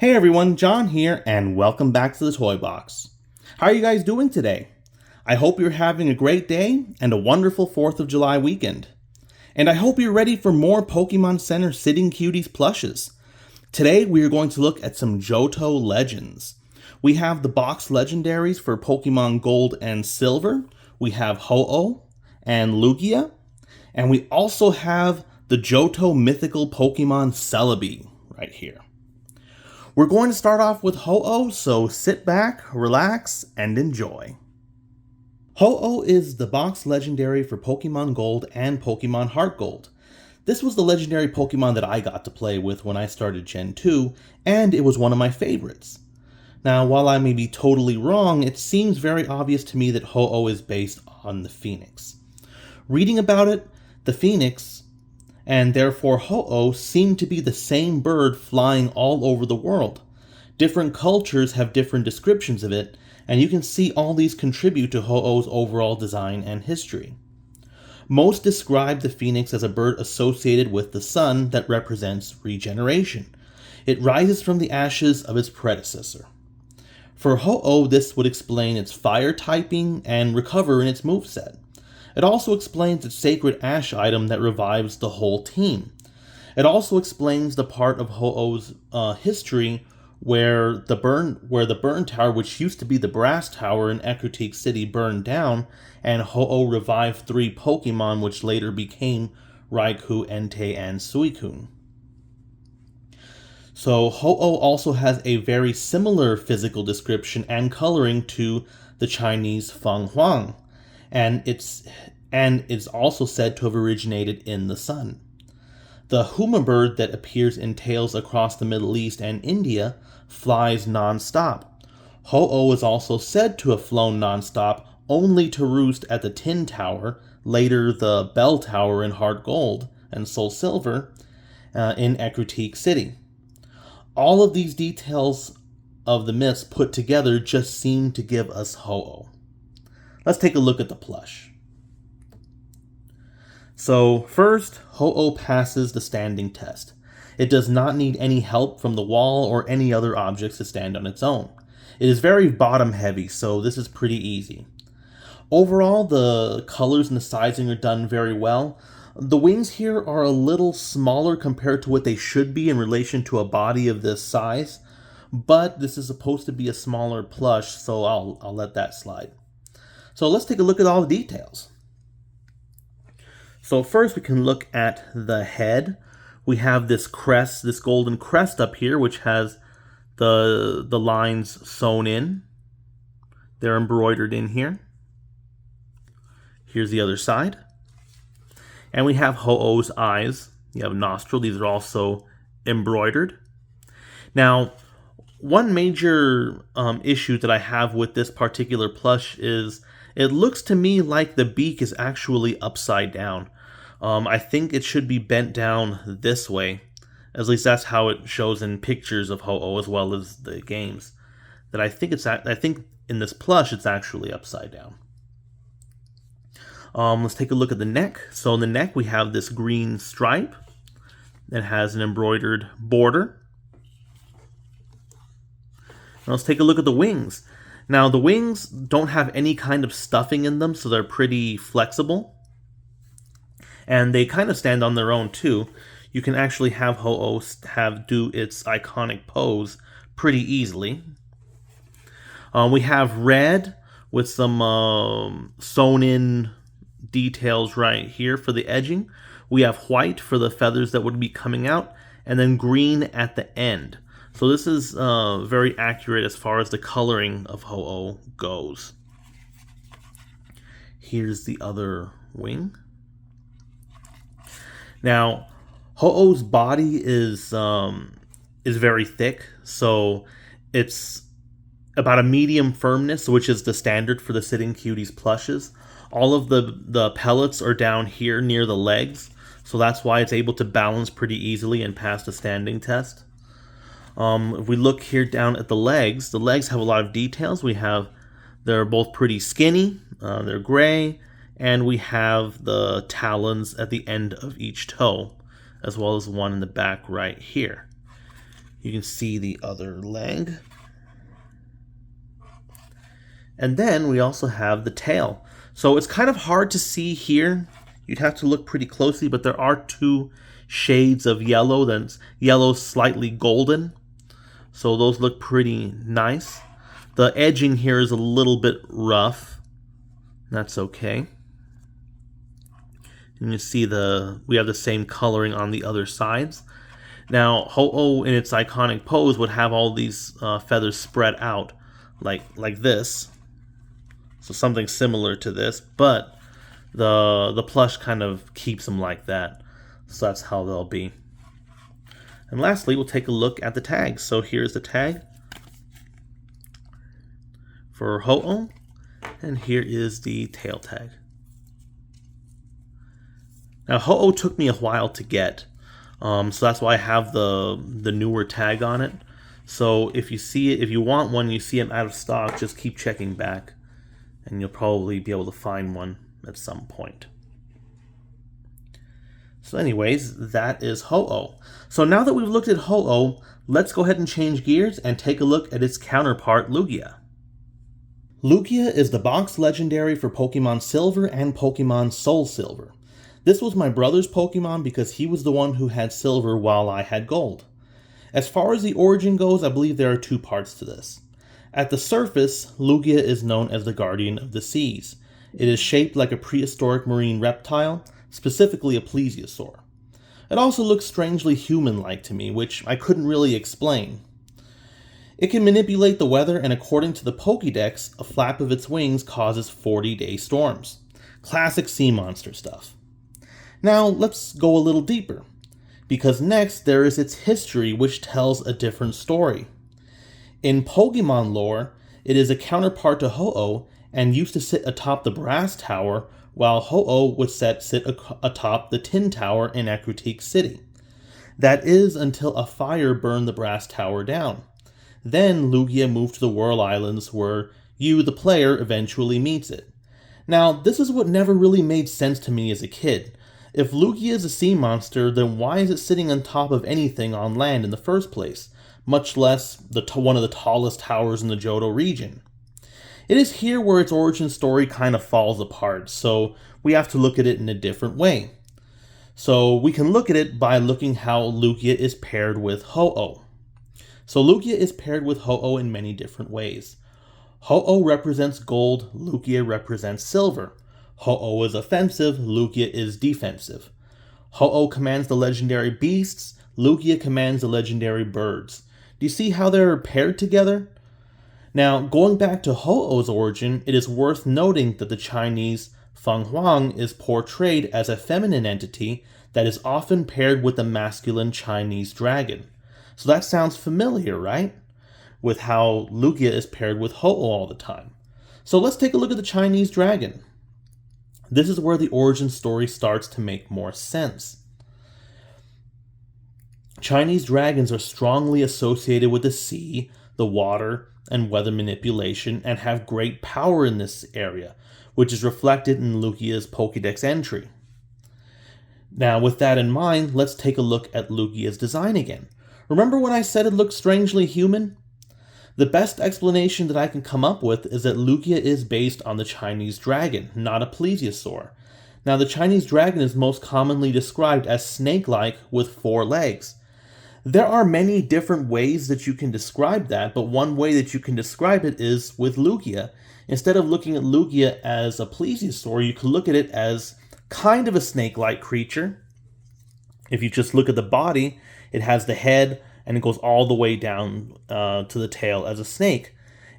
Hey everyone, John here, and welcome back to the Toy Box. How are you guys doing today? I hope you're having a great day and a wonderful 4th of July weekend. And I hope you're ready for more Pokémon Center Sitting Cuties Plushes. Today we are going to look at some Johto Legends. We have the box legendaries for Pokémon Gold and Silver. We have Ho-oh and Lugia. And we also have the Johto mythical Pokémon Celebi right here. We're going to start off with Ho-oh, so sit back, relax, and enjoy. Ho-oh is the box legendary for Pokémon Gold and Pokémon Heart Gold. This was the legendary Pokémon that I got to play with when I started Gen 2, and it was one of my favorites. Now, while I may be totally wrong, it seems very obvious to me that Ho-oh is based on the Phoenix. Reading about it, the Phoenix, and therefore Ho-oh, seem to be the same bird flying all over the world. Different cultures have different descriptions of it, and you can see all these contribute to Ho-oh's overall design and history. Most describe the Phoenix as a bird associated with the sun that represents regeneration. It rises from the ashes of its predecessor. For Ho-oh, this would explain its fire typing and recover in its moveset. It also explains its sacred ash item that revives the whole team. It also explains the part of Ho-oh's history where the burn tower, which used to be the brass tower in Ecruteak City, burned down, and Ho-oh revived 3 Pokemon, which later became Raikou, Entei, and Suicune. So Ho-oh also has a very similar physical description and coloring to the Chinese Feng Huang, and it's also said to have originated in the sun. The hummingbird that appears in tales across the Middle East and India flies non-stop. Ho-oh is also said to have flown non-stop, only to roost at the Tin Tower, later the Bell Tower in Heart Gold and Soul Silver in Ecruteak City. All of these details of the myths put together just seem to give us Ho-oh. Let's take a look at the plush. So first, Ho-oh passes the standing test. It does not need any help from the wall or any other objects to stand on its own. It is very bottom heavy, so this is pretty easy. Overall, the colors and the sizing are done very well. The wings here are a little smaller compared to what they should be in relation to a body of this size, but this is supposed to be a smaller plush, so I'll let that slide. So let's take a look at all the details. So first we can look at the head. We have this crest, this golden crest up here, which has the lines sewn in. They're embroidered in here. Here's the other side. And we have Ho-oh's eyes. You have nostril. These are also embroidered. Now, one major issue that I have with this particular plush is it looks to me like the beak is actually upside down. I think it should be bent down this way. At least that's how it shows in pictures of Ho-oh as well as the games. I think in this plush it's actually upside down. Let's take a look at the neck. So in the neck we have this green stripe that has an embroidered border. Now let's take a look at the wings. Now the wings don't have any kind of stuffing in them, so they're pretty flexible. And they kind of stand on their own too. You can actually have Ho-oh do its iconic pose pretty easily. We have red with some sewn in details right here for the edging. We have white for the feathers that would be coming out, and then green at the end. So this is very accurate as far as the coloring of Ho-oh goes. Here's the other wing. Now, Ho-oh's body is very thick, so it's about a medium firmness, which is the standard for the Sitting Cuties plushes. All of the pellets are down here near the legs, so that's why it's able to balance pretty easily and pass the standing test. If we look here down at the legs have a lot of details. They're both pretty skinny, they're gray, and we have the talons at the end of each toe, as well as one in the back right here. You can see the other leg. And then we also have the tail. So it's kind of hard to see here. You'd have to look pretty closely, but there are two shades of yellow. That's yellow slightly golden. So those look pretty nice. The edging here is a little bit rough. That's okay. And you see we have the same coloring on the other sides. Now, Ho-Oh in its iconic pose would have all these feathers spread out like this. So something similar to this, but the plush kind of keeps them like that. So that's how they'll be. And lastly, we'll take a look at the tags. So here's the tag for Ho-Oh, and here is the tail tag. Now, Ho-Oh took me a while to get, so that's why I have the newer tag on it. So if you see it, if you want one, you see them out of stock, just keep checking back, and you'll probably be able to find one at some point. So anyways, that is Ho-Oh. So now that we've looked at Ho-Oh, let's go ahead and change gears and take a look at its counterpart, Lugia. Lugia is the box legendary for Pokemon Silver and Pokemon Soul Silver. This was my brother's Pokemon because he was the one who had Silver while I had Gold. As far as the origin goes, I believe there are two parts to this. At the surface, Lugia is known as the Guardian of the Seas. It is shaped like a prehistoric marine reptile, specifically a plesiosaur. It also looks strangely human-like to me, which I couldn't really explain. It can manipulate the weather, and according to the Pokédex, a flap of its wings causes 40-day storms. Classic sea monster stuff. Now, let's go a little deeper, because next there is its history, which tells a different story. In Pokemon lore, it is a counterpart to Ho-Oh and used to sit atop the Brass Tower, while Ho-Oh would sit atop the Tin Tower in Ecruteak City. That is until a fire burned the Brass Tower down. Then Lugia moved to the Whirl Islands, where you, the player, eventually meets it. Now, this is what never really made sense to me as a kid. If Lugia is a sea monster, then why is it sitting on top of anything on land in the first place, much less one of the tallest towers in the Johto region? It is here where its origin story kind of falls apart, so we have to look at it in a different way. So we can look at it by looking how Lugia is paired with Ho-Oh. So Lugia is paired with Ho-Oh in many different ways. Ho-Oh represents gold, Lugia represents silver. Ho-Oh is offensive, Lugia is defensive. Ho-Oh commands the legendary beasts, Lugia commands the legendary birds. Do you see how they're paired together? Now, going back to Ho-Oh's origin, it is worth noting that the Chinese Feng Huang is portrayed as a feminine entity that is often paired with the masculine Chinese dragon. So that sounds familiar, right? With how Lugia is paired with Ho-Oh all the time. So let's take a look at the Chinese dragon. This is where the origin story starts to make more sense. Chinese dragons are strongly associated with the sea, the water, and weather manipulation, and have great power in this area, which is reflected in Lugia's Pokédex entry. Now, with that in mind, let's take a look at Lugia's design again. Remember when I said it looked strangely human? The best explanation that I can come up with is that Lugia is based on the Chinese dragon, not a plesiosaur. Now, the Chinese dragon is most commonly described as snake-like with 4 legs. There are many different ways that you can describe that, but one way that you can describe it is with Lugia. Instead of looking at Lugia as a plesiosaur, you can look at it as kind of a snake-like creature. If you just look at the body, it has the head, and it goes all the way down to the tail as a snake.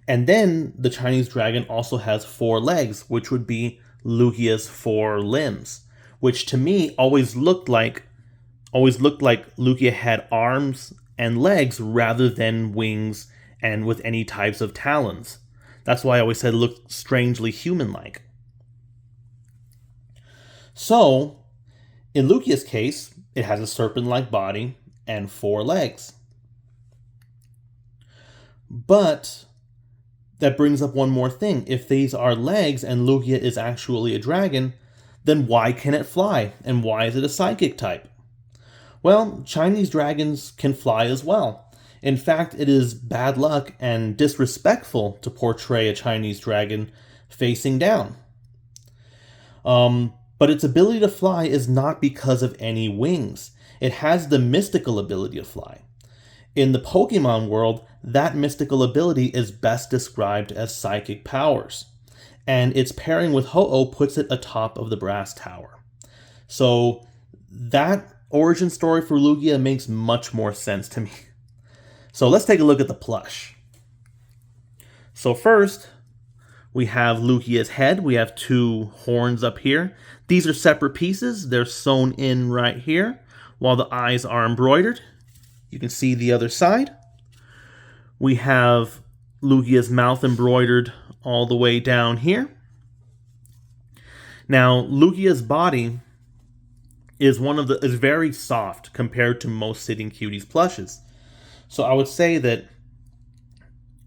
And then the Chinese dragon also has 4 legs, which would be Lugia's 4 limbs, which to me always looked like Lugia had arms and legs rather than wings and with any types of talons. That's why I always said it looked strangely human-like. So, in Lugia's case, it has a serpent-like body and 4 legs. But that brings up one more thing. If these are legs and Lugia is actually a dragon, then why can it fly? And why is it a psychic type? Well, Chinese dragons can fly as well. In fact, it is bad luck and disrespectful to portray a Chinese dragon facing down. But its ability to fly is not because of any wings. It has the mystical ability to fly. In the Pokemon world, that mystical ability is best described as psychic powers, and its pairing with Ho-Oh puts it atop of the Brass Tower. So that origin story for Lugia makes much more sense to me. So let's take a look at the plush. So first, we have Lugia's head. We have two horns up here. These are separate pieces. They're sewn in right here, while the eyes are embroidered. You can see the other side. We have Lugia's mouth embroidered all the way down here. Now, Lugia's body is very soft compared to most Sitting Cuties plushes. So I would say that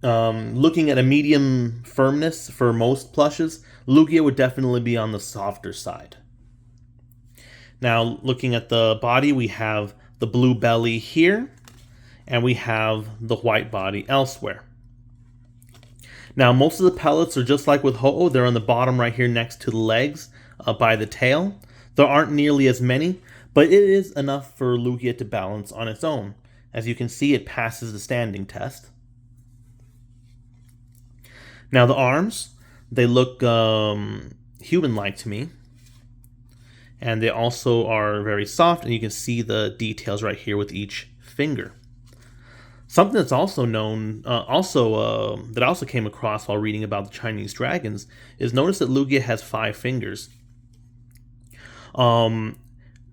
looking at a medium firmness for most plushes, Lugia would definitely be on the softer side. Now, looking at the body, we have the blue belly here, and we have the white body elsewhere. Now, most of the pellets are just like with Ho-Oh. They're on the bottom right here next to the legs by the tail. There aren't nearly as many, but it is enough for Lugia to balance on its own. As you can see, it passes the standing test. Now, the arms, they look human-like to me. And they also are very soft, and you can see the details right here with each finger. Something that's also known, that I also came across while reading about the Chinese dragons, is notice that Lugia has 5 fingers.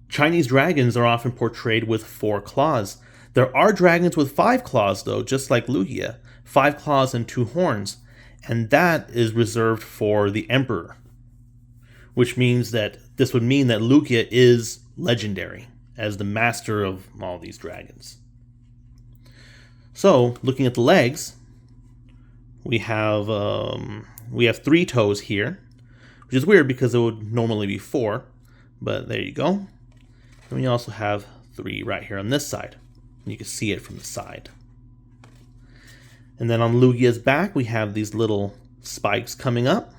Chinese dragons are often portrayed with 4 claws. There are dragons with 5 claws, though, just like Lugia. 5 claws and 2 horns. And that is reserved for the Emperor. Which means that this would mean that Lugia is legendary as the master of all these dragons. So, looking at the legs, we have 3 toes here, which is weird because it would normally be 4, but there you go. And we also have 3 right here on this side. You can see it from the side. And then on Lugia's back, we have these little spikes coming up.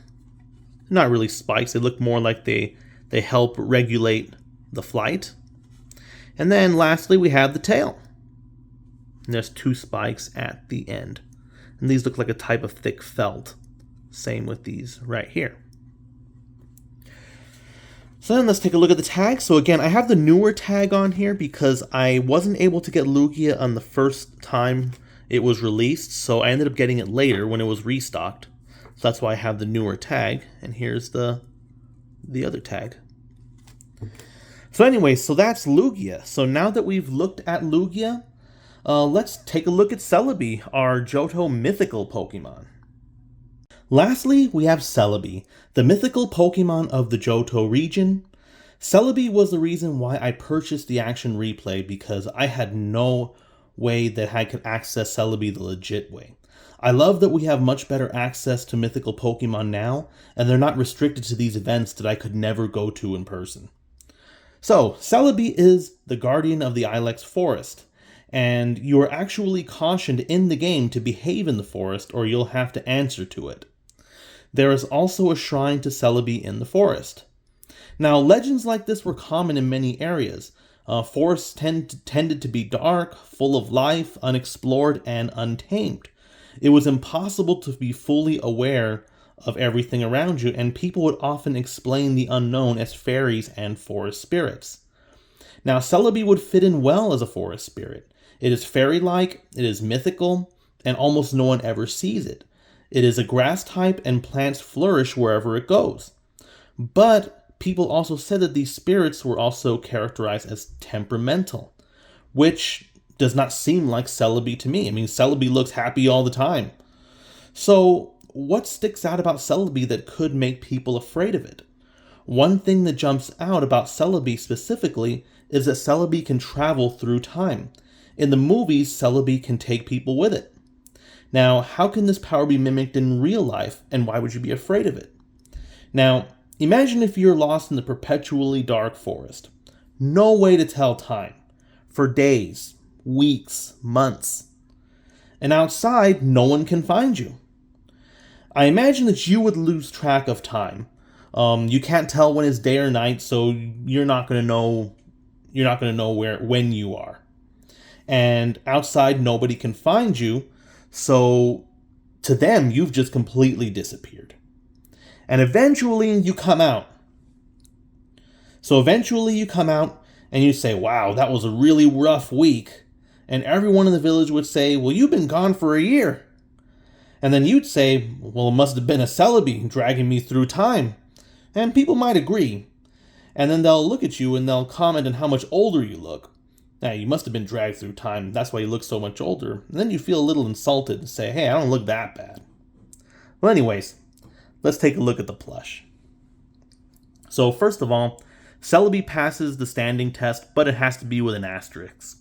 Not really spikes, they look more like they help regulate the flight. And then lastly, we have the tail. And there's 2 spikes at the end. And these look like a type of thick felt. Same with these right here. So then let's take a look at the tag. So again, I have the newer tag on here because I wasn't able to get Lugia on the first time it was released. So I ended up getting it later when it was restocked. So that's why I have the newer tag. And here's the other tag. So anyway, so that's Lugia. So now that we've looked at Lugia, let's take a look at Celebi, our Johto mythical Pokemon. Lastly, we have Celebi, the mythical Pokemon of the Johto region. Celebi was the reason why I purchased the Action Replay because I had no way that I could access Celebi the legit way. I love that we have much better access to mythical Pokemon now, and they're not restricted to these events that I could never go to in person. So, Celebi is the guardian of the Ilex Forest, and you are actually cautioned in the game to behave in the forest or you'll have to answer to it. There is also a shrine to Celebi in the forest. Now, legends like this were common in many areas. Forests tended to be dark, full of life, unexplored, and untamed. It was impossible to be fully aware of everything around you, and people would often explain the unknown as fairies and forest spirits. Now, Celebi would fit in well as a forest spirit. It is fairy-like, it is mythical, and almost no one ever sees it. It is a grass type, and plants flourish wherever it goes. But people also said that these spirits were also characterized as temperamental, which does not seem like Celebi to me. I mean, Celebi looks happy all the time. So, what sticks out about Celebi that could make people afraid of it? One thing that jumps out about Celebi specifically is that Celebi can travel through time. In the movies, Celebi can take people with it. Now, how can this power be mimicked in real life, and why would you be afraid of it? Now, imagine if you're lost in the perpetually dark forest. No way to tell time. For days, weeks, months. and outside no one can find you. I imagine that you would lose track of time. You can't tell when it's day or night, so you're not going to know when you are. And outside nobody can find you, so to them you've just completely disappeared. And eventually you come out. So eventually you come out and you say, wow, that was a really rough week. And everyone in the village would say, well, you've been gone for a year. And then you'd say, well, it must have been a Celebi dragging me through time. And people might agree. And then they'll look at you and they'll comment on how much older you look. Now, you must have been dragged through time. That's why you look so much older. And then you feel a little insulted and say, hey, I don't look that bad. Well, anyways, let's take a look at the plush. So first of all, Celebi passes the standing test, but it has to be with an asterisk.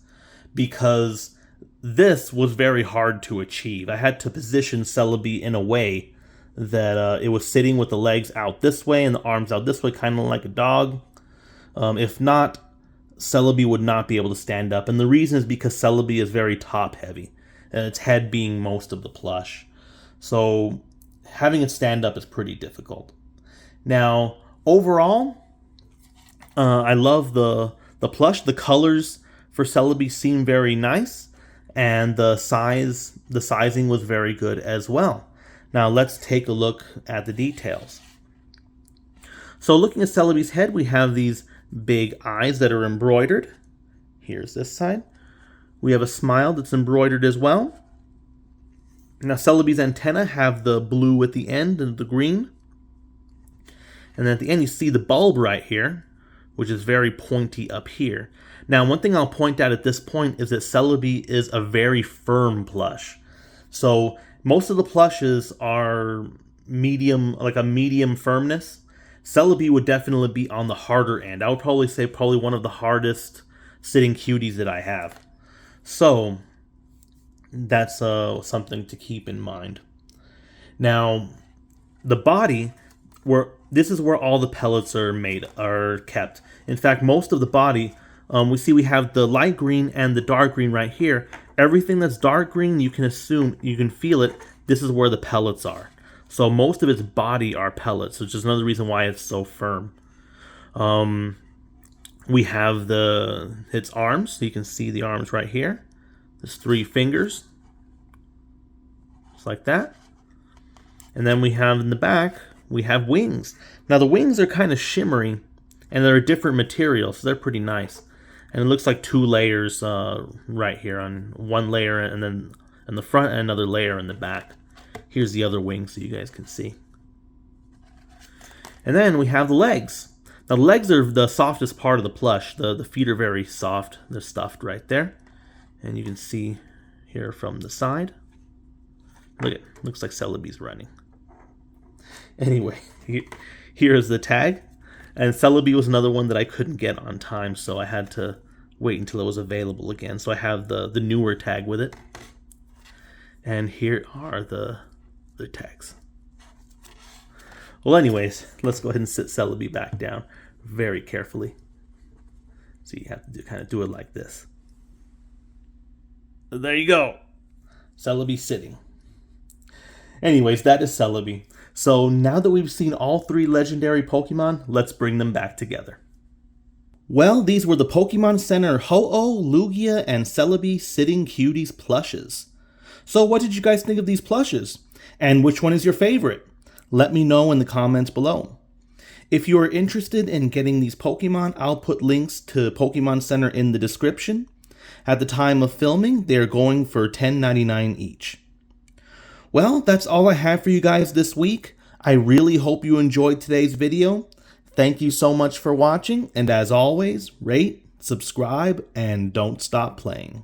Because this was very hard to achieve. I had to position Celebi in a way that it was sitting with the legs out this way and the arms out this way, kind of like a dog. If not, Celebi would not be able to stand up. And the reason is because Celebi is very top heavy, and its head being most of the plush. So having it stand up is pretty difficult. Now, overall, I love the plush. The colors for Celebi seem very nice, and the sizing was very good as well. Now let's take a look at the details. So looking at Celebi's head, we have these big eyes that are embroidered. Here's this side. We have a smile that's embroidered as well. Now Celebi's antennae have the blue at the end and the green. And then at the end you see the bulb right here, which is very pointy up here. Now one thing I'll point out at this point is that Celebi is a very firm plush. So most of the plushes are medium, like a medium firmness. Celebi would definitely be on the harder end. I would probably say one of the hardest sitting cuties that I have. So that's something to keep in mind. Now, the body, this is where all the pellets are kept. In fact, most of the body, we have the light green and the dark green right here. Everything that's dark green, you can feel it. This is where the pellets are. So most of its body are pellets, which is another reason why it's so firm. We have its arms. So you can see the arms right here. There's 3 fingers. Just like that. And then we have in the back, we have wings. Now the wings are kind of shimmery, and they're a different material, so they're pretty nice. And it looks like 2 layers right here, on one layer and then in the front and another layer in the back. Here's the other wing so you guys can see. And then we have the legs. Now the legs are the softest part of the plush. The feet are very soft. They're stuffed right there. And you can see here from the side. Looks like Celebi's running. Anyway, here is the tag. And Celebi was another one that I couldn't get on time, so I had to wait until it was available again. So I have the newer tag with it. And here are the tags. Well, anyways, let's go ahead and sit Celebi back down very carefully. So you have to kind of do it like this. There you go. Celebi sitting. Anyways, that is Celebi. So now that we've seen all 3 legendary Pokemon, let's bring them back together. Well, these were the Pokémon Center Ho-oh, Lugia, and Celebi Sitting Cuties Plushes. So what did you guys think of these plushes? And which one is your favorite? Let me know in the comments below. If you are interested in getting these Pokemon, I'll put links to Pokémon Center in the description. At the time of filming, they're going for $10.99 each. Well, that's all I have for you guys this week. I really hope you enjoyed today's video. Thank you so much for watching, and as always, rate, subscribe, and don't stop playing.